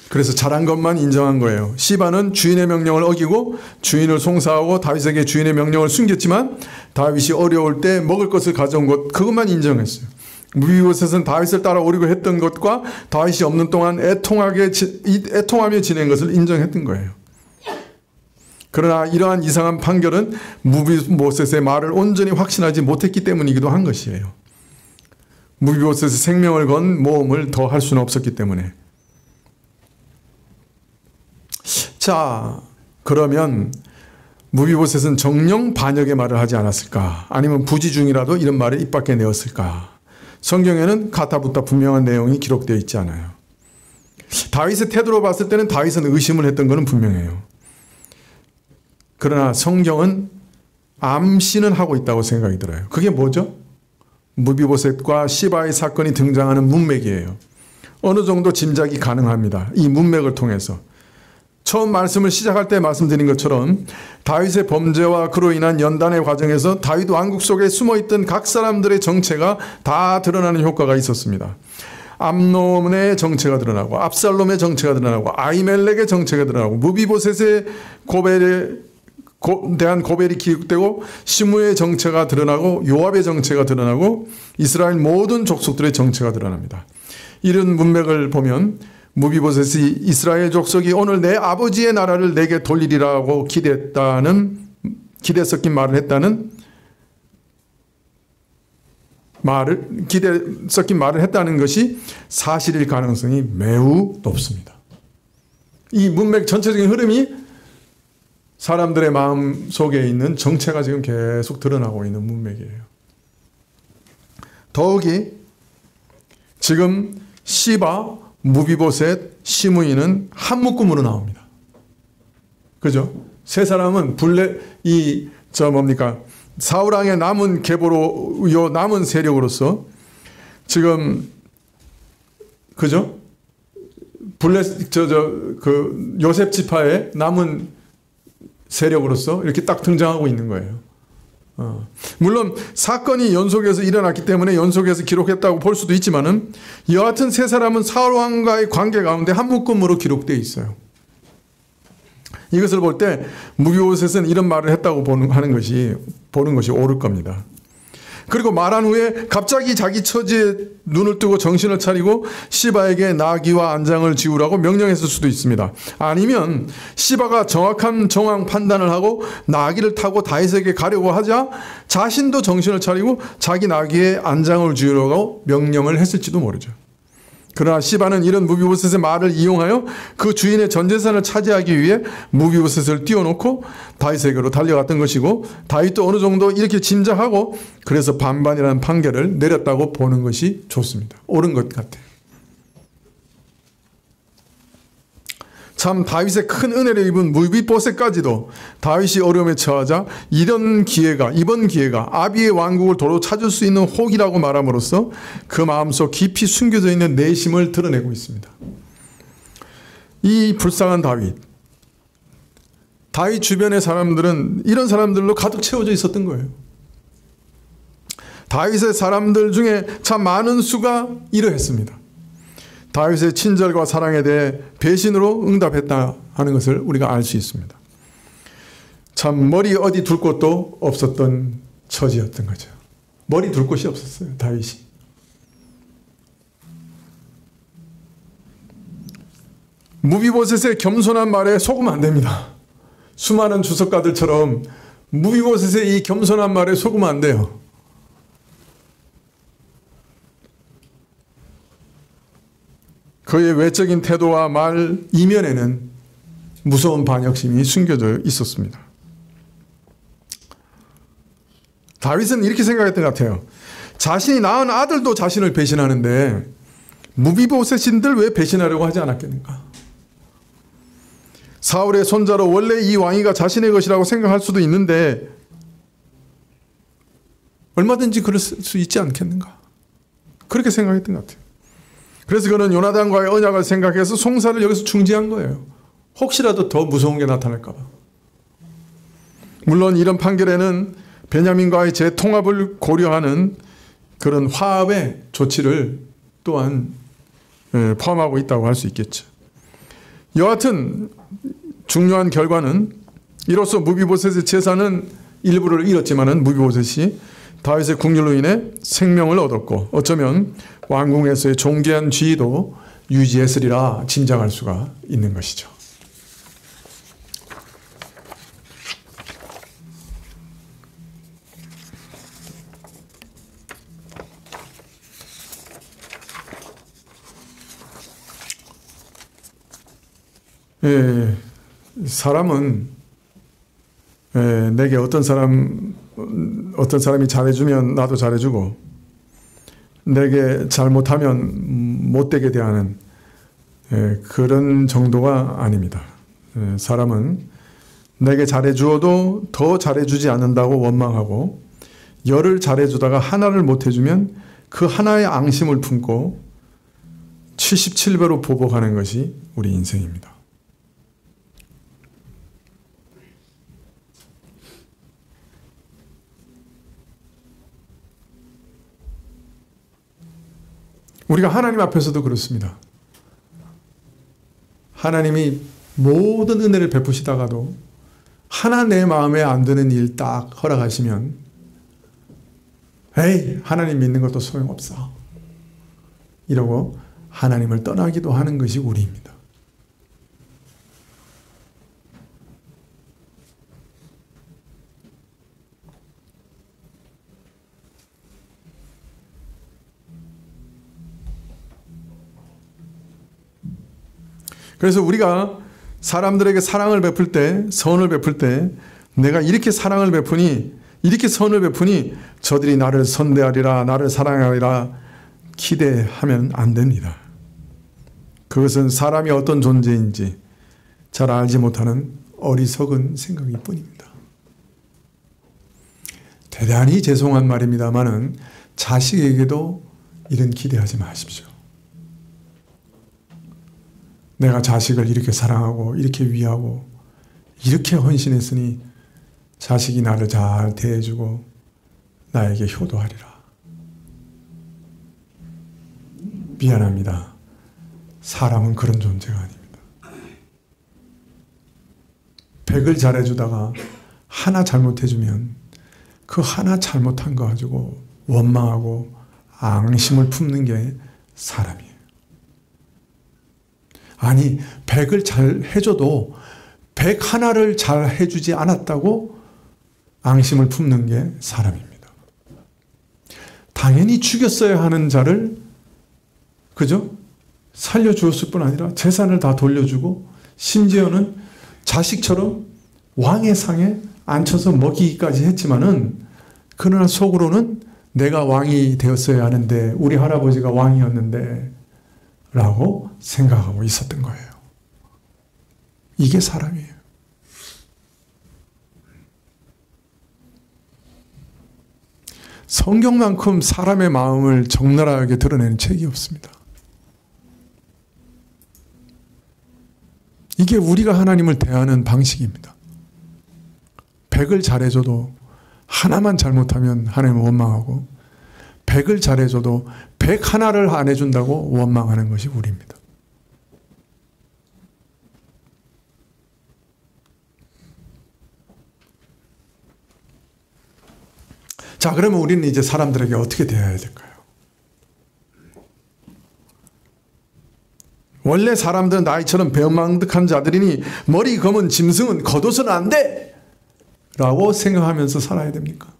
그래서 잘한 것만 인정한 거예요. 시바는 주인의 명령을 어기고 주인을 송사하고 다윗에게 주인의 명령을 숨겼지만 다윗이 어려울 때 먹을 것을 가져온 것 그것만 인정했어요. 무비보셋은 다윗을 따라오려고 했던 것과 다윗이 없는 동안 애통하며 지낸 것을 인정했던 거예요. 그러나 이러한 이상한 판결은 무비보셋의 말을 온전히 확신하지 못했기 때문이기도 한 것이에요. 무비보셋의 생명을 건 모험을 더 할 수는 없었기 때문에. 자, 그러면 무비보셋은 정령 반역의 말을 하지 않았을까? 아니면 부지 중이라도 이런 말을 입 밖에 내었을까? 성경에는 가타부타 분명한 내용이 기록되어 있지 않아요. 다윗의 태도로 봤을 때는 다윗은 의심을 했던 것은 분명해요. 그러나 성경은 암시는 하고 있다고 생각이 들어요. 그게 뭐죠? 무비보셋과 시바의 사건이 등장하는 문맥이에요. 어느 정도 짐작이 가능합니다. 이 문맥을 통해서. 처음 말씀을 시작할 때 말씀드린 것처럼 다윗의 범죄와 그로 인한 연단의 과정에서 다윗 왕국 속에 숨어있던 각 사람들의 정체가 다 드러나는 효과가 있었습니다. 암논의 정체가 드러나고 압살롬의 정체가 드러나고 아히멜렉의 정체가 드러나고 무비보셋의 대한 고벨이 기록되고 시므의 정체가 드러나고 요압의 정체가 드러나고 이스라엘 모든 족속들의 정체가 드러납니다. 이런 문맥을 보면 무비보셋이 이스라엘 족속이 오늘 내 아버지의 나라를 내게 돌리리라고 기대 섞인 말을 했다는 것이 사실일 가능성이 매우 높습니다. 이 문맥 전체적인 흐름이 사람들의 마음 속에 있는 정체가 지금 계속 드러나고 있는 문맥이에요. 더욱이 지금 시바, 무비보셋, 시므이는 한 묶음으로 나옵니다. 그죠? 세 사람은 사울 왕의 남은 계보로, 남은 세력으로서 지금, 그죠? 요셉 지파의 남은 세력으로서 이렇게 딱 등장하고 있는 거예요. 물론 사건이 연속해서 일어났기 때문에 연속해서 기록했다고 볼 수도 있지만은 여하튼 세 사람은 사울 왕과의 관계 가운데 한 묶음으로 기록되어 있어요. 이것을 볼 때 무비보셋은 이런 말을 했다고 보는 것이 옳을 겁니다. 그리고 말한 후에 갑자기 자기 처지에 눈을 뜨고 정신을 차리고 시바에게 나귀와 안장을 지우라고 명령했을 수도 있습니다. 아니면 시바가 정확한 정황 판단을 하고 나귀를 타고 다윗에게 가려고 하자 자신도 정신을 차리고 자기 나귀에 안장을 지우라고 명령을 했을지도 모르죠. 그러나 시바는 이런 무비보셋의 말을 이용하여 그 주인의 전재산을 차지하기 위해 무비보셋을 띄워놓고 다윗에게로 달려갔던 것이고 다윗도 어느 정도 이렇게 짐작하고 그래서 반반이라는 판결을 내렸다고 보는 것이 좋습니다. 옳은 것 같아요. 참 다윗의 큰 은혜를 입은 무비보셋까지도 다윗이 어려움에 처하자 이번 기회가 아비의 왕국을 도로 찾을 수 있는 혹이라고 말함으로써 그 마음속 깊이 숨겨져 있는 내심을 드러내고 있습니다. 이 불쌍한 다윗 주변의 사람들은 이런 사람들로 가득 채워져 있었던 거예요. 다윗의 사람들 중에 참 많은 수가 이러했습니다. 다윗의 친절과 사랑에 대해 배신으로 응답했다 하는 것을 우리가 알 수 있습니다. 참 머리 어디 둘 곳도 없었던 처지였던 거죠. 머리 둘 곳이 없었어요. 다윗이. 무비보셋의 겸손한 말에 속으면 안 됩니다. 수많은 주석가들처럼 무비보셋의 이 겸손한 말에 속으면 안 돼요. 그의 외적인 태도와 말 이면에는 무서운 반역심이 숨겨져 있었습니다. 다윗은 이렇게 생각했던 것 같아요. 자신이 낳은 아들도 자신을 배신하는데 무비보셋인들 왜 배신하려고 하지 않았겠는가? 사울의 손자로 원래 이 왕위가 자신의 것이라고 생각할 수도 있는데 얼마든지 그럴 수 있지 않겠는가? 그렇게 생각했던 것 같아요. 그래서 그는 요나단과의 언약을 생각해서 송사를 여기서 중지한 거예요. 혹시라도 더 무서운 게 나타날까 봐. 물론 이런 판결에는 베냐민과의 재통합을 고려하는 그런 화합의 조치를 또한 포함하고 있다고 할 수 있겠죠. 여하튼 중요한 결과는 이로써 무비보셋의 재산은 일부를 잃었지만은 무비보셋이 다윗의 국률로 인해 생명을 얻었고 어쩌면 왕궁에서의 존귀한 지위도 유지했으리라 짐작할 수가 있는 것이죠. 사람은 내게 어떤 사람이 잘해주면 나도 잘해주고 내게 잘못하면 못되게 대하는 그런 정도가 아닙니다. 사람은 내게 잘해주어도 더 잘해주지 않는다고 원망하고 열을 잘해주다가 하나를 못해주면 그 하나의 앙심을 품고 77배로 보복하는 것이 우리 인생입니다. 우리가 하나님 앞에서도 그렇습니다. 하나님이 모든 은혜를 베푸시다가도 하나 내 마음에 안 드는 일 딱 허락하시면 에이, 하나님 믿는 것도 소용없어, 이러고 하나님을 떠나기도 하는 것이 우리입니다. 그래서 우리가 사람들에게 사랑을 베풀 때, 선을 베풀 때 내가 이렇게 사랑을 베푸니, 이렇게 선을 베푸니 저들이 나를 선대하리라, 나를 사랑하리라 기대하면 안 됩니다. 그것은 사람이 어떤 존재인지 잘 알지 못하는 어리석은 생각일 뿐입니다. 대단히 죄송한 말입니다만은 자식에게도 이런 기대하지 마십시오. 내가 자식을 이렇게 사랑하고 이렇게 위하고 이렇게 헌신했으니 자식이 나를 잘 대해주고 나에게 효도하리라. 미안합니다. 사람은 그런 존재가 아닙니다. 100을 잘해주다가 하나 잘못해주면 그 하나 잘못한 거 가지고 원망하고 앙심을 품는 게 사람이에요. 아니, 100을 잘 해줘도 100 하나를 잘 해주지 않았다고 앙심을 품는 게 사람입니다. 당연히 죽였어야 하는 자를, 그죠? 살려주었을 뿐 아니라 재산을 다 돌려주고 심지어는 자식처럼 왕의 상에 앉혀서 먹이기까지 했지만은, 그러나 속으로는 내가 왕이 되었어야 하는데, 우리 할아버지가 왕이었는데 라고 생각하고 있었던 거예요. 이게 사람이에요. 성경만큼 사람의 마음을 적나라하게 드러내는 책이 없습니다. 이게 우리가 하나님을 대하는 방식입니다. 100을 잘해줘도 하나만 잘못하면 하나님은 원망하고, 100을 잘해줘도 100 하나를 안 해준다고 원망하는 것이 우리입니다. 자, 그러면 우리는 이제 사람들에게 어떻게 대해야 될까요? 원래 사람들은 나이처럼 배은망덕한 자들이니 머리 검은 짐승은 걷어서는 안 돼! 라고 생각하면서 살아야 됩니까?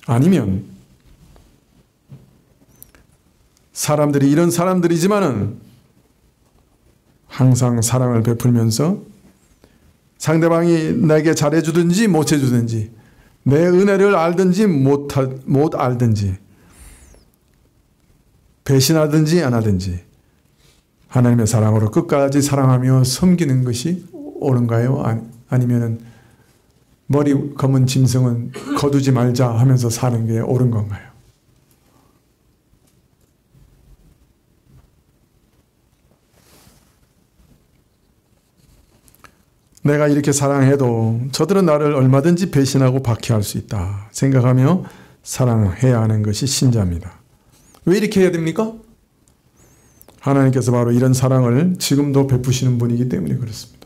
아니면 사람들이 이런 사람들이지만은 항상 사랑을 베풀면서 상대방이 내게 잘해주든지 못해주든지, 내 은혜를 알든지 못 알든지, 배신하든지 안 하든지 하나님의 사랑으로 끝까지 사랑하며 섬기는 것이 옳은가요? 아니면은 머리 검은 짐승은 거두지 말자 하면서 사는 게 옳은 건가요? 내가 이렇게 사랑해도 저들은 나를 얼마든지 배신하고 박해할 수 있다 생각하며 사랑해야 하는 것이 신자입니다. 왜 이렇게 해야 됩니까? 하나님께서 바로 이런 사랑을 지금도 베푸시는 분이기 때문에 그렇습니다.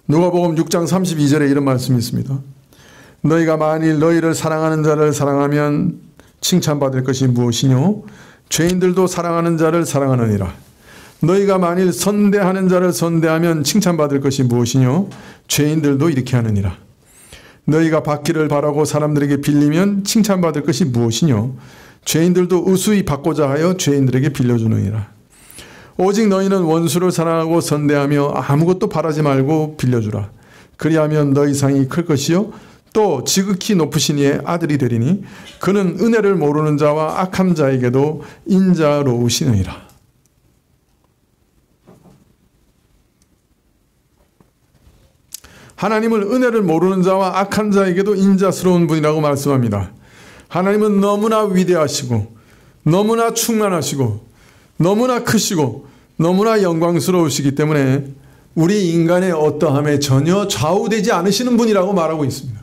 누가복음 6장 32절에 이런 말씀이 있습니다. 너희가 만일 너희를 사랑하는 자를 사랑하면 칭찬받을 것이 무엇이뇨? 죄인들도 사랑하는 자를 사랑하느니라. 너희가 만일 선대하는 자를 선대하면 칭찬받을 것이 무엇이뇨? 죄인들도 이렇게 하느니라. 너희가 받기를 바라고 사람들에게 빌리면 칭찬받을 것이 무엇이뇨? 죄인들도 우수히 받고자 하여 죄인들에게 빌려주느니라. 오직 너희는 원수를 사랑하고 선대하며 아무것도 바라지 말고 빌려주라. 그리하면 너희 상이 클 것이요 또 지극히 높으신 이의 아들이 되리니 그는 은혜를 모르는 자와 악한 자에게도 인자로우시느니라. 하나님을 은혜를 모르는 자와 악한 자에게도 인자스러운 분이라고 말씀합니다. 하나님은 너무나 위대하시고 너무나 충만하시고 너무나 크시고 너무나 영광스러우시기 때문에 우리 인간의 어떠함에 전혀 좌우되지 않으시는 분이라고 말하고 있습니다.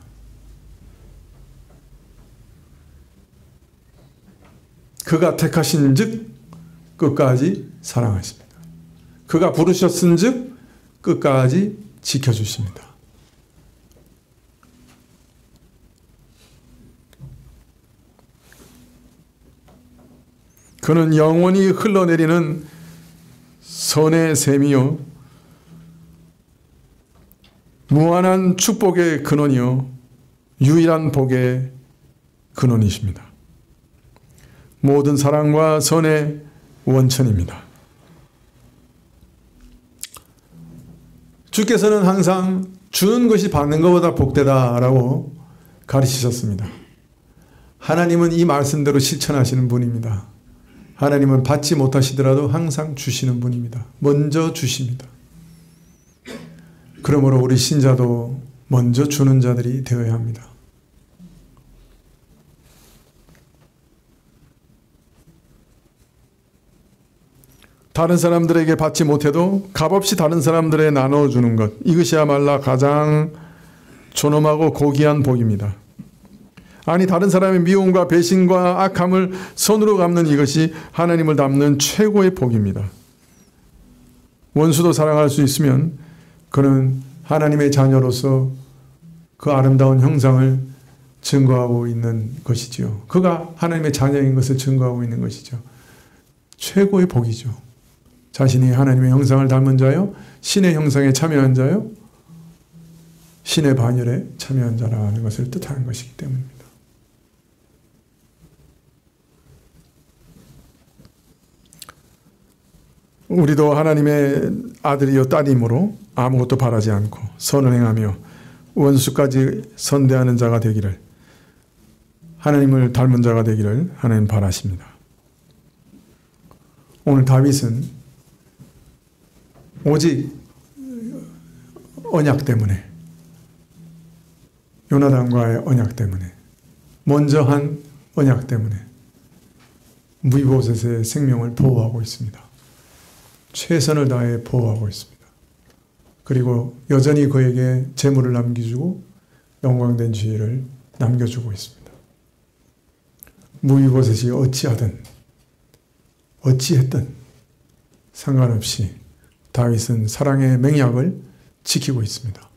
그가 택하신 즉 끝까지 사랑하십니다. 그가 부르셨은 즉 끝까지 지켜주십니다. 그는 영원히 흘러내리는 선의 샘이요 무한한 축복의 근원이요 유일한 복의 근원이십니다. 모든 사랑과 선의 원천입니다. 주께서는 항상 주는 것이 받는 것보다 복되다라고 가르치셨습니다. 하나님은 이 말씀대로 실천하시는 분입니다. 하나님은 받지 못하시더라도 항상 주시는 분입니다. 먼저 주십니다. 그러므로 우리 신자도 먼저 주는 자들이 되어야 합니다. 다른 사람들에게 받지 못해도 값없이 다른 사람들에게 나눠주는 것, 이것이야말로 가장 존엄하고 고귀한 복입니다. 아니, 다른 사람의 미움과 배신과 악함을 손으로 갚는 이것이 하나님을 닮는 최고의 복입니다. 원수도 사랑할 수 있으면 그는 하나님의 자녀로서 그 아름다운 형상을 증거하고 있는 것이지요. 그가 하나님의 자녀인 것을 증거하고 있는 것이죠. 최고의 복이죠. 자신이 하나님의 형상을 닮은 자요, 신의 형상에 참여한 자요, 신의 반열에 참여한 자라는 것을 뜻하는 것이기 때문입니다. 우리도 하나님의 아들이요 딸이므로 아무것도 바라지 않고 선을 행하며 원수까지 선대하는 자가 되기를, 하나님을 닮은 자가 되기를 하나님 바라십니다. 오늘 다윗은 오직 언약 때문에, 요나단과의 언약 때문에, 먼저 한 언약 때문에 무이보셋의 생명을 보호하고 있습니다. 최선을 다해 보호하고 있습니다. 그리고 여전히 그에게 재물을 남겨주고 영광된 지혜를 남겨주고 있습니다. 무이보셋이 어찌했든 상관없이 다윗은 사랑의 맹약을 지키고 있습니다.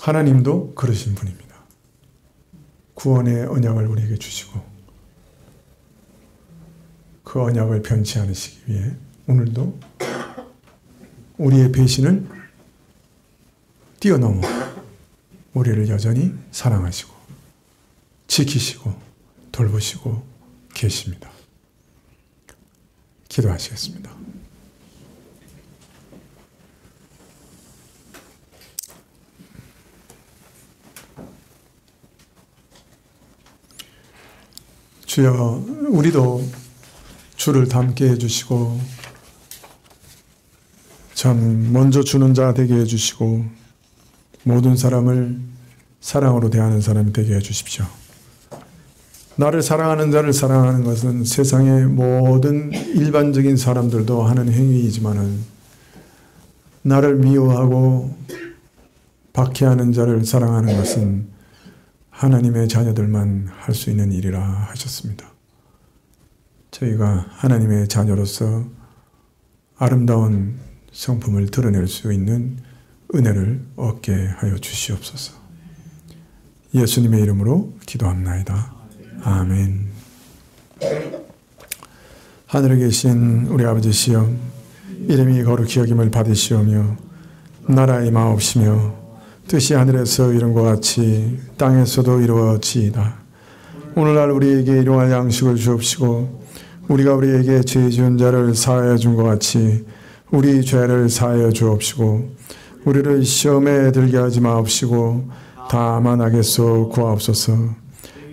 하나님도 그러신 분입니다. 구원의 언약을 우리에게 주시고 그 언약을 변치 않으시기 위해 오늘도 우리의 배신을 뛰어넘어 우리를 여전히 사랑하시고 지키시고 돌보시고 계십니다. 기도하시겠습니다. 주여, 우리도 주를 닮게 해주시고 참 먼저 주는 자 되게 해주시고 모든 사람을 사랑으로 대하는 사람이 되게 해주십시오. 나를 사랑하는 자를 사랑하는 것은 세상의 모든 일반적인 사람들도 하는 행위이지만은 나를 미워하고 박해하는 자를 사랑하는 것은 하나님의 자녀들만 할 수 있는 일이라 하셨습니다. 저희가 하나님의 자녀로서 아름다운 성품을 드러낼 수 있는 은혜를 얻게 하여 주시옵소서. 예수님의 이름으로 기도합나이다. 아멘. 하늘에 계신 우리 아버지시여, 이름이 거룩히 여김을 받으시오며 나라의 마옵시며 뜻이 하늘에서 이룬 것 같이 땅에서도 이루어지이다. 오늘날 우리에게 일용할 양식을 주옵시고 우리가 우리에게 죄 지은 자를 사하여 준 것 같이 우리 죄를 사하여 주옵시고 우리를 시험에 들게 하지 마옵시고 다만 악에서 구하옵소서.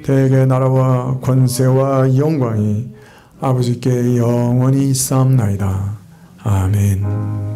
대개 나라와 권세와 영광이 아버지께 영원히 있사옵나이다. 아멘. 네.